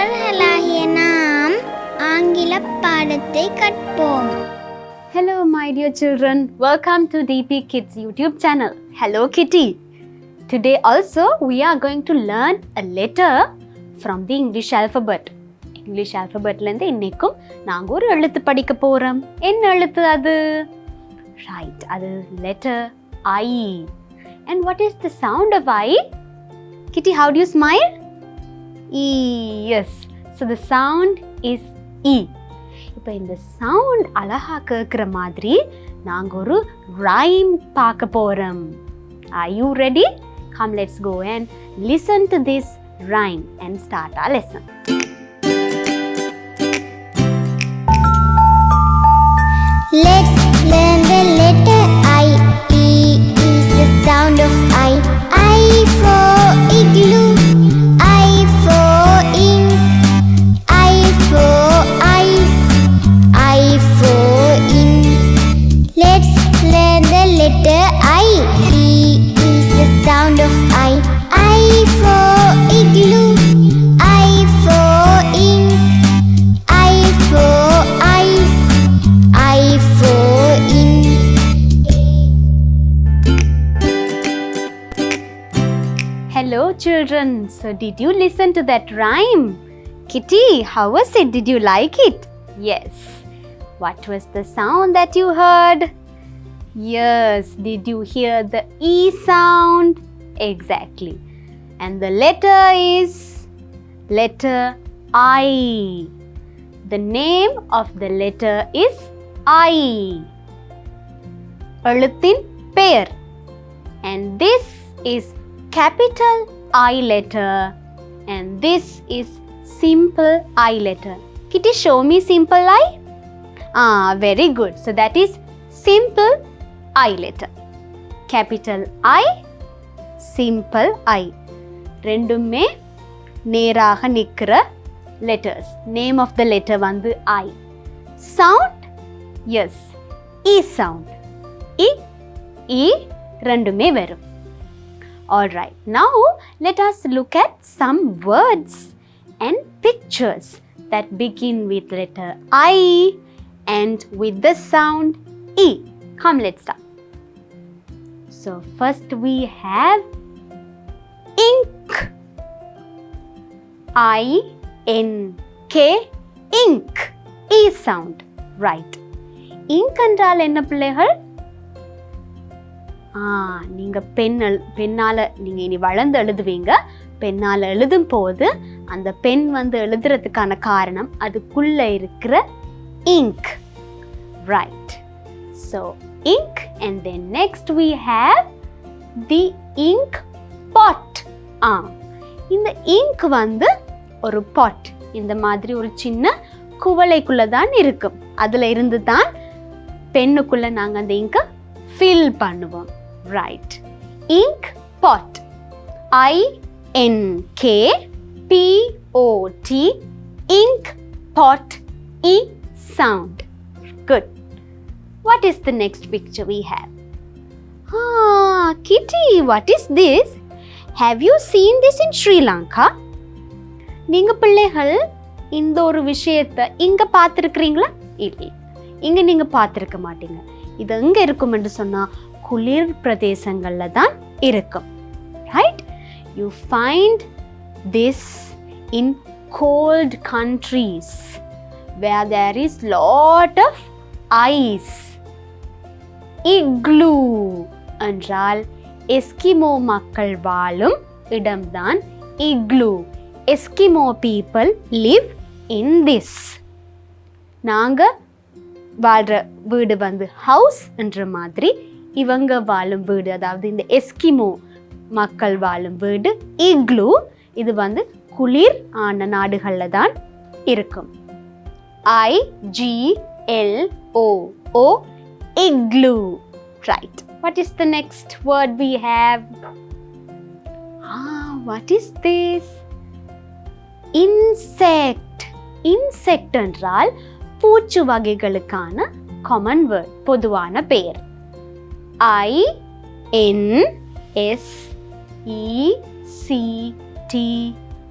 மாணவர்களாகிய நாம் ஆங்கில பாடத்தை கற்போம். Hello my dear children, welcome to DP Kids YouTube channel. Hello Kitty. Today also we are going to learn a letter from the English alphabet. English alphabetல இருந்து இன்னைக்கும் நாங்க ஒரு எழுத்து படிக்க போறோம். என்ன எழுத்து அது? Right, அது letter I. And what is the sound of I? Kitty, how do you smile? E. Yes. So the sound is E. இப்போ இந்த சவுண்ட் அழகா கேட்குற மாதிரி நாங்கள் ஒரு ரைம் பார்க்க போகிறோம். Are you ready? Come, let's go and listen to this rhyme and start our lesson. Let's learn the letter I. E is the sound of I. I for igloo. I for ink. I for ice. I for ink. Let's learn the letter I. E is the sound of I. I for igloo. I for ink. I for ice. I for ink. Hello children. So did you listen to that rhyme? Kitty, how was it? Did you like it? Yes. What was the sound that you heard? Yes. Did you hear the E sound? Exactly. And the letter is letter I. The name of the letter is I. எழுத்தின் பெயர். And this is capital I letter. And this is simple I letter. Kitty, show me simple I. Very good. So that is simple I letter. Capital I, simple I. ரெண்டுமே நேராக நிற்கிற letters. Name of the letter வந்து I. Sound? Yes. E sound. E ரெண்டுமே வரும். Alright, now let us look at some words and pictures that begin with letter I and with the sound E. Come, let's start. So first we have ink. I-N-K, ink. E sound. Right. Ink என்றால் என்ன பிள்ளைகள்? நீங்கள் பெண்ணால் நீங்கள் இனி வளர்ந்து எழுதுவீங்க. பெண்ணால் எழுதும் போது அந்த பென் வந்து எழுதுறதுக்கான காரணம் அதுக்குள்ளே இருக்கிற ink. Right. So ink and then next we have the ink pot. இந்த இங்க் வந்து ஒரு பாட், இந்த மாதிரி ஒரு சின்ன குவளைக்குள்ளே தான் இருக்கும். அதில் இருந்து தான் பெண்ணுக்குள்ளே நாங்கள் அந்த இங்கை ஃபில் பண்ணுவோம். Right. Ink pot. I-N-K-P-O-T. Ink pot. E sound. Good. What is the next picture we have? Kitty, what is this? Have you seen this in Sri Lanka? நீங்க பிள்ளைகள் இந்த ஒரு விஷயத்தை இங்க பார்த்துருக்கிறீங்களா? இல்லை, இங்க நீங்க பார்த்துருக்க மாட்டீங்க. இது எங்க இருக்கும் என்று சொன்னா குளிர் பிரதேசங்கள்ல தான் இருக்கும். Right? You find this in cold countries where there is lot of ice. Igloo என்றால் எஸ்கிமோ மக்கள் வாழும் இடம்தான் igloo. Eskimo people live in this. நாங்க வாழ்கிற வீடு வந்து ஹவுஸ் என்ற மாதிரி இவங்க வாழும் வீடு, அதாவது இந்த எஸ்கிமோ மக்கள் வாழும் வீடு இக்ளூ. இது வந்து குளிர் ஆன நாடுகளில் தான் இருக்கும். I-G-L-O-O, igloo. Right. What is the next word we have? What is this? Insect. Insect என்றால் பூச்சு வகைகளுக்கான காமன் வேர்ட், பொதுவான பெயர். I-N-S-E-C-T,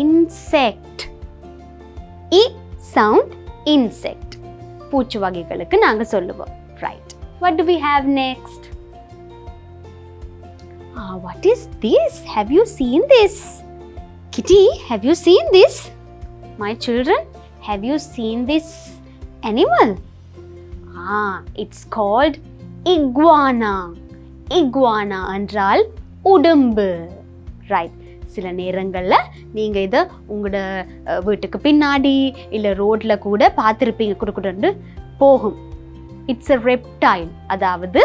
insect. I sound insect. பூச்சி வகைகளுக்கு நாங்க சொல்லுவோம். Right. What do we have next? What is this? Have you seen this? Kitty, have you seen this? My children, have you seen this animal? It's called iguana. Iguana என்றால் உடும்பு. Right. சில நேரங்களில் நீங்கள் இதை உங்களோட வீட்டுக்கு பின்னாடி இல்லை ரோட்டில் கூட பார்த்துருப்பீங்க. குடுக்குண்டு போகும். It's a reptile. அதாவது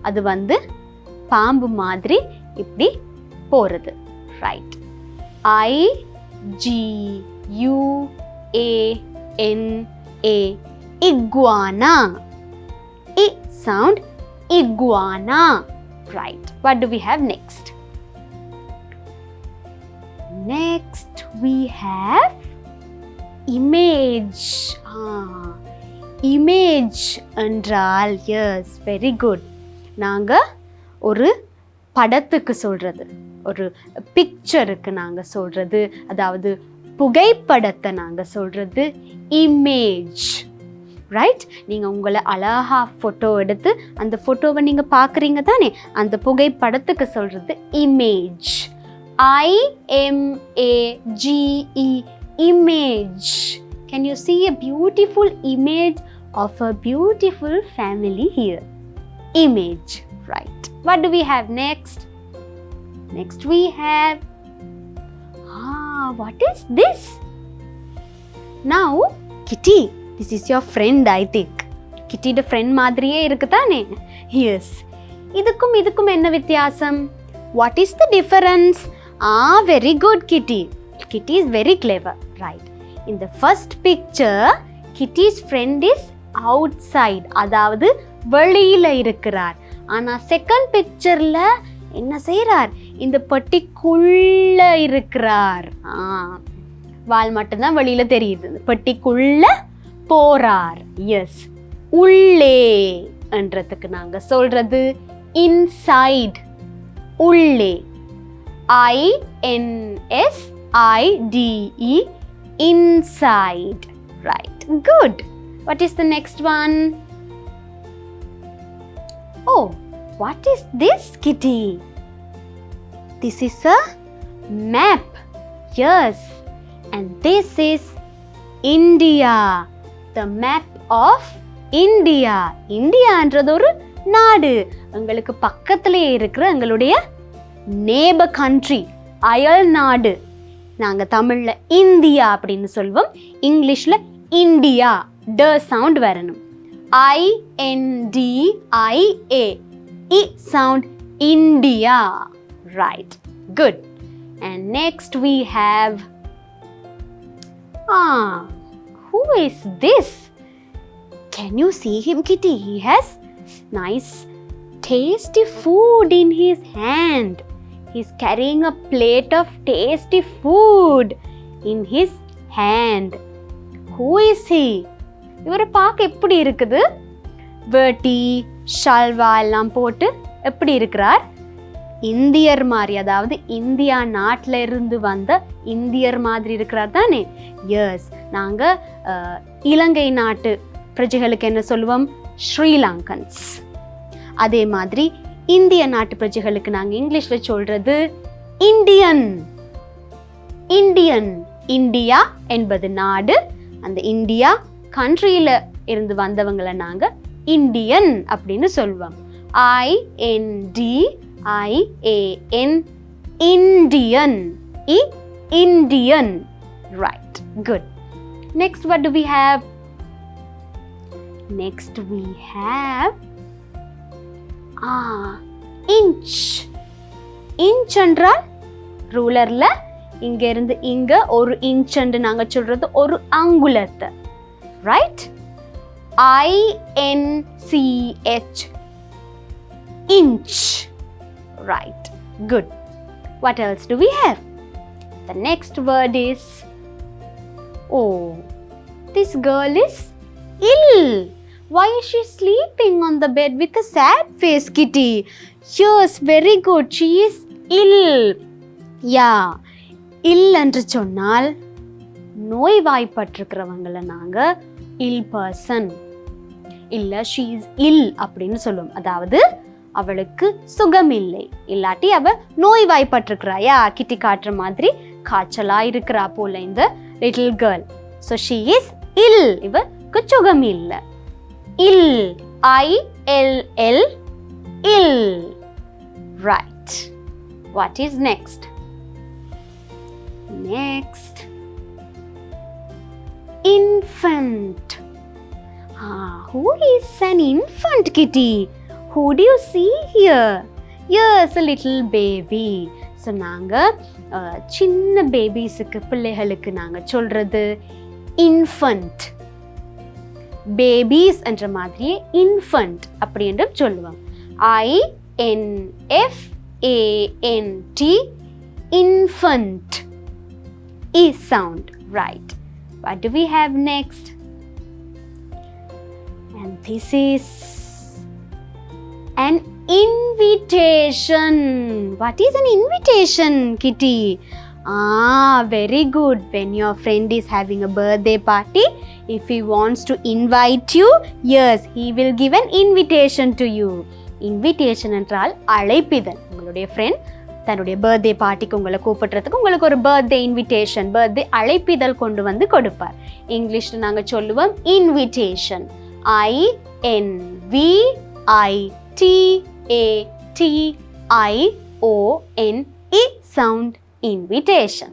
அது வந்து பாம்பு மாதிரி இப்படி போகிறது. Right. IGUANA iguana. I sound iguana. Right. What do we have next? Next we have image. Image என்றால் yes, very good. நாங்கள் ஒரு படத்துக்கு சொல்கிறது, ஒரு பிக்சருக்கு நாங்கள் சொல்கிறது, அதாவது புகைப்படத்தை நாங்கள் சொல்கிறது இமேஜ். ரைட். நீங்கள் உங்களை அழகா ஃபோட்டோ எடுத்து அந்த ஃபோட்டோவை நீங்கள் பார்க்குறீங்க தானே, அந்த புகைப்படத்துக்கு சொல்கிறது image. IMAGE image. Can you see a beautiful image of a beautiful family here? Image. Right. What do we have next? Next we have what is this? Now Kitty, this is your friend, I think. Kitty the friend மாதிரியே இருக்கு தானே? Yes. இதுக்கும் என்ன வித்தியாசம்? What is the difference? Very good, Kitty. Kitty is very clever. Right. In the first picture, Kitty's friend is outside. அதாவது வெளியில இருக்கிறார். ஆனா செகண்ட் பிக்சர்ல என்ன செய்றார்? இந்த பெட்டிக்குள்ள இருக்கிறார். வால் மட்டும்தான் வெளியில தெரியுது. பெட்டிக்குள்ள போறார். எஸ். உள்ளே என்றதுக்கு நாங்க சொல்றது இன்சைட். உள்ளே. INSIDE inside. Right. Good. What is the next one? Oh, what is this, Kitty? This is a map. Yes. And this is India. The map of India. India என்றது ஒரு நாடு. உங்களுக்கு பக்கத்திலே இருக்கிற எங்களுடைய neighbor country, அயல் நாடு. நாங்கள் தமிழில் இந்தியா அப்படின்னு சொல்வோம். இங்கிலீஷில் இந்தியா ட சவுண்ட் வரணும். INDIA I sound India. Right. Good. And next we have who is this? Can you see him, Kitty? He has nice tasty food in his hand. He's carrying a plate of tasty food in his hand. Who is he? இவரை பார்க்க எப்படி இருக்குது? வேட்டி ஷல்வா எல்லாம் போட்டு எப்படி இருக்கிறார்? இந்தியர் மாதிரி, அதாவது இந்தியா நாட்டில் இருந்து வந்த இந்தியர் மாதிரி இருக்கிறார் தானே? எஸ். நாங்கள் இலங்கை நாட்டு பிரஜைகளுக்கு என்ன சொல்லுவோம்? ஸ்ரீலங்கன்ஸ். அதே மாதிரி இந்திய நாட்டு பிரஜைகளுக்கு நாங்கள் இங்கிலீஷில் சொல்கிறது இந்தியன். இந்தியன். இந்தியா என்பது நாடு. அந்த இந்தியா கண்ட்ரியில் இருந்து வந்தவங்களை நாங்கள் இந்தியன் அப்படின்னு சொல்லுவோம். INDIAN Indian. Indian. Right. Good. Next what do we have? Next we have inch. Inch என்றால் ரூலர்ல இங்க இருந்து இங்க ஒரு இன்ச் என்று நாங்க சொல்றது ஒரு அங்குலத்தை. Right. INCH inch. Right. Good. What else do we have? The next word is this girl is ill. Why is she sleeping on the bed with a sad face, Kitty? Yes, very good. She is ill. Yeah. Ill என்று சொன்னால் நோய்வாய்ப்பட்டிருக்கிறவங்கள நாங்கள் இல் person இல்லை she is இல் அப்படின்னு சொல்லுவோம். அதாவது அவளுக்கு சுகம் இல்லை, இல்லாட்டி அவ நோய்வாய்ப்பட்டிருக்கிறாயா, கிட்டி காட்டுற மாதிரி காய்ச்சலா இருக்கிறா போல இந்த little girl. So she is ill, இவக்கு சுகம் இல்லை. இல், ILL, ill. Right. What is next? Next, infant. Who is an infant, Kitty? Who do you see here? Yes, a little baby. So நாங்கள் சின்ன பேபிஸுக்கு, பிள்ளைகளுக்கு நாங்கள் சொல்கிறது infant. பேபிஸ் என்ற மாதிரியே infant அப்படி என்று சொல்லுவோம். INFANT, infant. E sound, right. What do we have next? And this is an invitation. What is an invitation, Kitty? Very good. When your friend is having a birthday party, if he wants to invite you, yes, he will give an invitation to you. Invitation என்றால் அழைப்பிதழ். உங்களுடைய friend தன்னுடைய birthday பார்ட்டிக்கு உங்களை கூப்பிடுறதுக்கு உங்களுக்கு ஒரு birthday invitation, birthday அழைப்பிதழ் கொண்டு வந்து கொடுப்பார். இங்கிலீஷில் நாங்கள் சொல்லுவோம் invitation. INVITATIONE sound, invitation.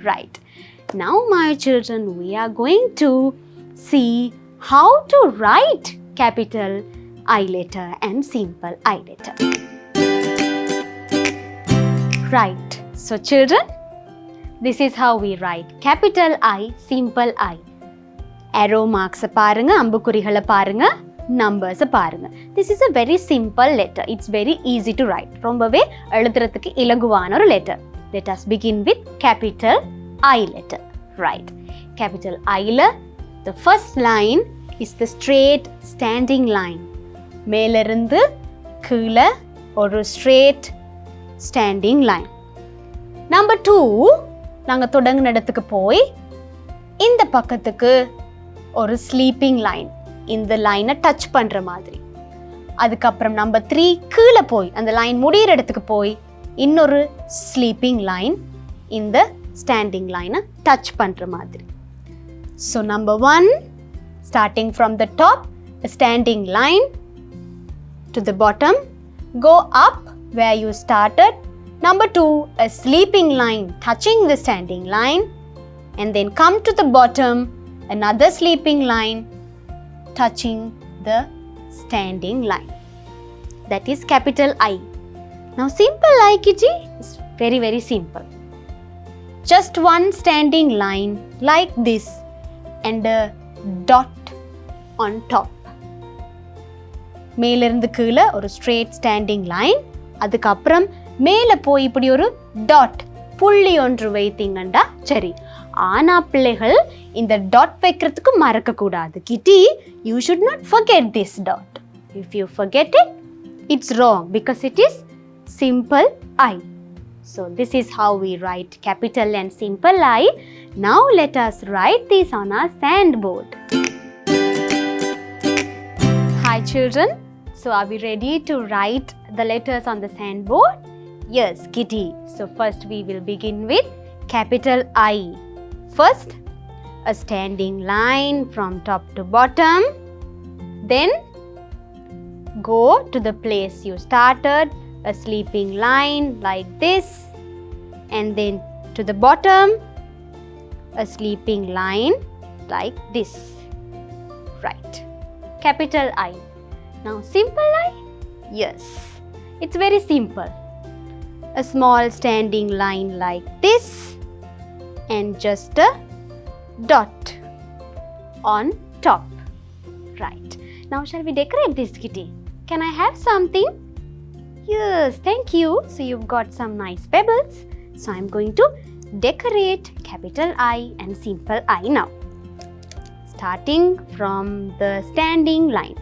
Right. Now my children, we are going to see how to write capital I letter and simple I letter. Right. So children, this is how we write capital I, simple I. Arrow marks பாருங்க, அம்புக்குறிகளை பாருங்க, numbers பாருங்க. This is a very simple letter. It's very easy to write. ரொம்பவே எழுதுறதுக்கு இலகுவான ஒரு letter. Let us begin with capital I letter. Right. Capital I la, the first line is the straight standing line. மேலிருந்து கீழே ஒரு straight standing line. Number 2, நாங்கள் தொடங்கின இடத்துக்கு போய் இந்த பக்கத்துக்கு ஒரு ஸ்லீப்பிங் லைன், இந்த லைனை டச் பண்ணுற மாதிரி. அதுக்கப்புறம் நம்பர் 3 கீழே போய் அந்த லைன் முடிகிற இடத்துக்கு போய் இன்னொரு ஸ்லீப்பிங் லைன் இந்த ஸ்டாண்டிங் லைனை டச் பண்ணுற மாதிரி. So number 1, starting from the top, a standing line to the bottom, go up where you started. Number 2, a sleeping line touching the standing line, and then come to the bottom, another sleeping line touching the standing line. That is capital I. Now simple I, Kitty, is very, very simple. Just one standing line like this and a dot on top. மேலிருந்து கீழே ஒரு straight standing line, அதுக்கப்புறம் மேலே போய் இப்படி ஒரு dot புள்ளி ஒன்று வைத்தீங்கண்டா சரி. ஆனா பிள்ளைகள் இந்த டாட் வைக்கிறதுக்கு மறக்கக்கூடாது. கிட்டி, you should not forget this dot. If you forget it, it's wrong because it is simple I. So this is how we write capital and simple I. Now let us write this on our sandboard. Hi children. So are we ready to write the letters on the sandboard? Yes, Kitty. So first we will begin with capital I. First, a standing line from top to bottom. Then go to the place you started, a sleeping line like this. And then to the bottom, a sleeping line like this. Right. Capital I. Now simple I? Yes. It's very simple. A small standing line like this and just a dot on top. Right. Now shall we decorate this, Kitty? Can I have something? Yes, thank you. So you've got some nice pebbles. So I'm going to decorate capital I and simple I now. Starting from the standing line.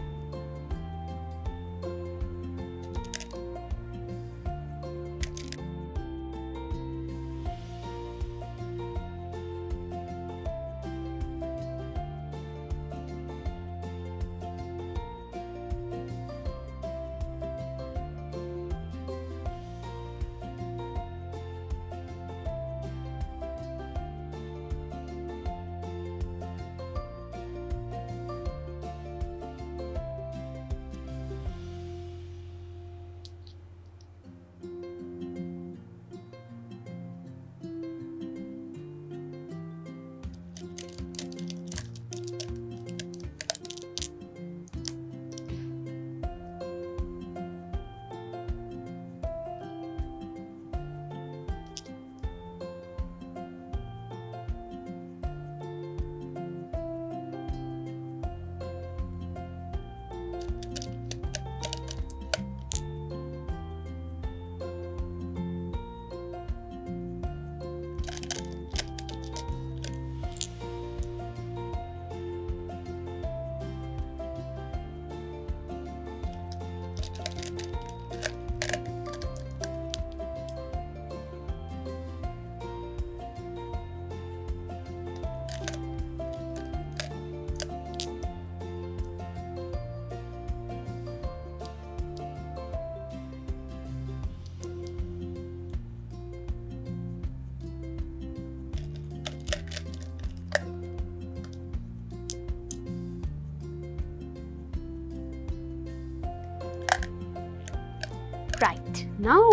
Right. Now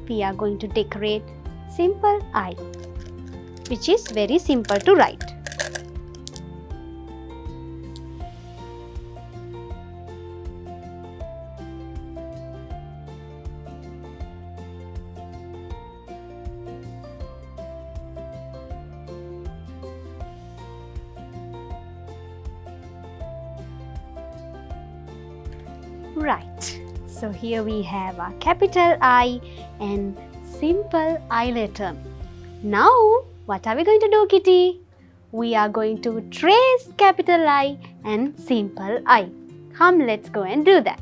we are going to decorate simple I, which is very simple to write. Right. So here we have our capital I and simple I letter. Now, what are we going to do, Kitty? We are going to trace capital I and simple I. Come, let's go and do that.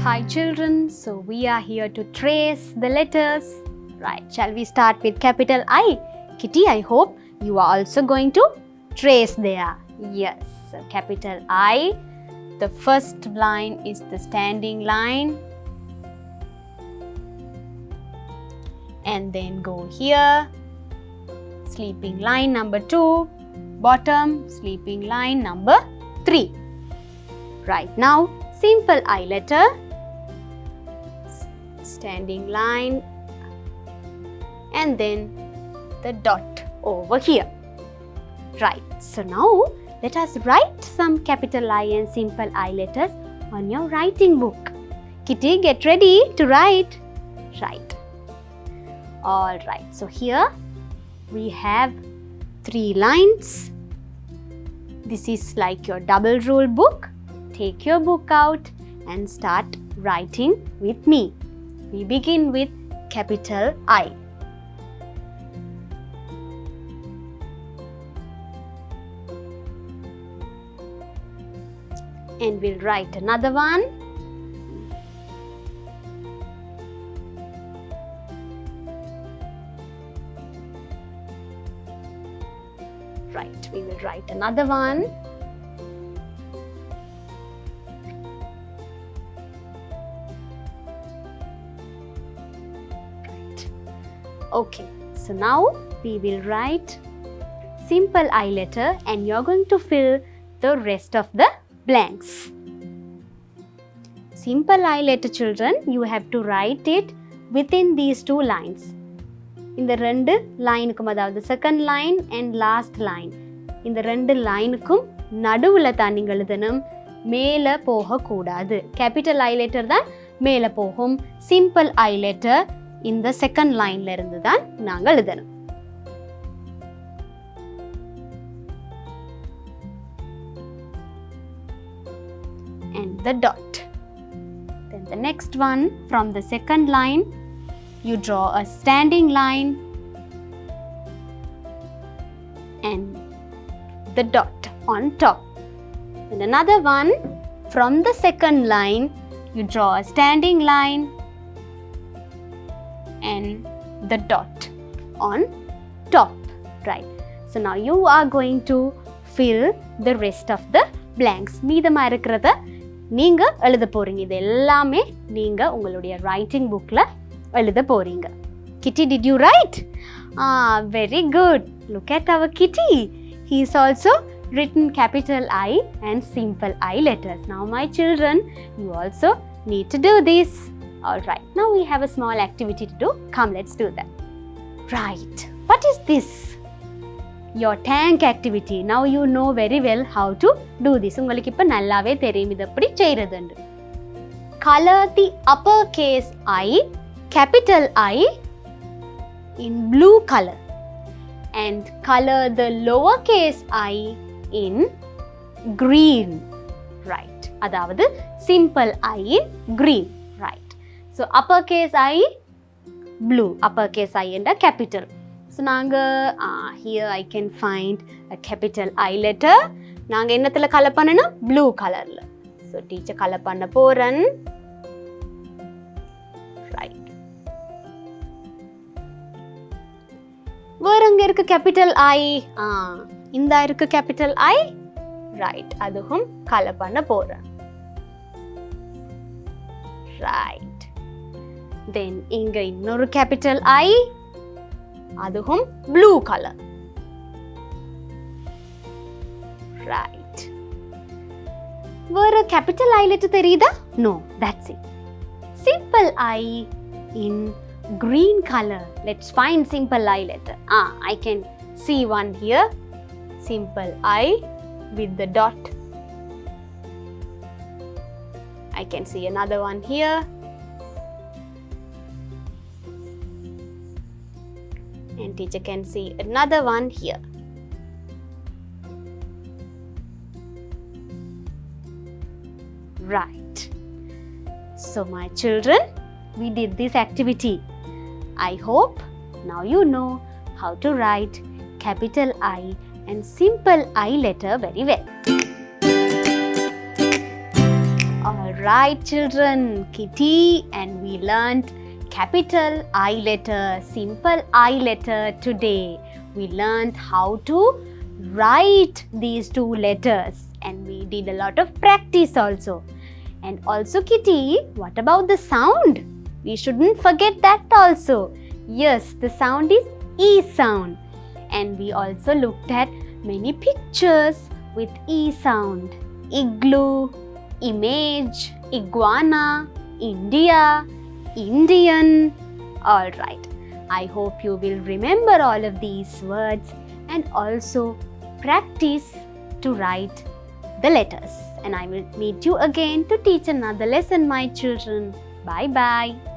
Hi children, so we are here to trace the letters. Right, shall we start with capital I? Kitty, I hope you are also going to trace there. Yes, so capital I. The first line is the standing line. And then go here. Sleeping line number 2. Bottom, sleeping line number 3. Right, now simple I letter. Standing line. And then the dot over here. Right, so now let us write some capital I and simple I letters on your writing book. Kitty, get ready to write. Right. Alright, so here we have 3 lines. This is like your double rule book. Take your book out and start writing with me. We begin with capital I. And we'll write another one. Right, we will write another one. Right. Okay, so now we will write simple I letter and you're going to fill the rest of the blanks. Simple I letter, children, you have to write it within these 2 lines. இந்த 2 லைனுக்கும், அதாவது second line and last line, இந்த 2 லைனுக்கும் நடுவில் தான் நீங்கள் எழுதணும், மேலே போகக்கூடாது. Capital ஐ letter தான் மேலே போகும். சிம்பிள் ஐ லெட்டர் இந்த செகண்ட் லைன்ல இருந்து தான் நாங்கள் எழுதணும். And the dot. Then the next one, from the second line, you draw a standing line and the dot on top. And another one, from the second line, you draw a standing line and the dot on top. Right. So now you are going to fill the rest of the blanks. மீதமா இருக்கிறத நீங்க எழுத போறீங்க. இது எல்லாமே நீங்க உங்களுடைய writing புக்ல எழுத போறீங்க. Kitty, did you write? Very good. Look at our Kitty. He is also written capital I and simple I letters. Now my children, you also need to do this. Alright, now we have a small activity to do. Come, let's do that. Right, what is this? Your tank activity. Now you know very well how to do this. உங்களுக்கு இப்ப நல்லாவே தெரியும் இது எப்படி செய்யறதுன்னு. Color the uppercase I, capital I, in blue color and color the lowercase I in green. Right, அதாவது simple I in green. Right, so uppercase I blue, uppercase I and a capital. So நாங்க here I can find a capital I letter. நாங்க என்னத்துல colour பண்ணனும்? blue கலர்ல. So teacher colour பண்ண போறேன். Right. வேற எங்க இருக்கு capital I? இந்த இருக்கு capital I. Right, அதுவும் கலர் பண்ண போறேன். Right. Then இங்க இன்னொரு capital I. அதுவும் blue color. Right. வேற capital I letter தெரியுதா? No, that's it. Simple I in green color. Let's find simple I letter. I can see one here. Simple I with the dot. I can see another one here. And teacher can see another one here. Right. So my children, we did this activity. I hope now you know how to write capital I and simple I letter very well. Alright children, Kitty and we learnt capital I letter, simple I letter today. We learnt how to write these two letters and we did a lot of practice also. And also Kitty, what about the sound? We shouldn't forget that also. Yes, the sound is E sound. And we also looked at many pictures with E sound. Igloo, image, iguana, India, Indian. Alright, I hope you will remember all of these words and also practice to write the letters. And I will meet you again to teach another lesson, my children. Bye bye.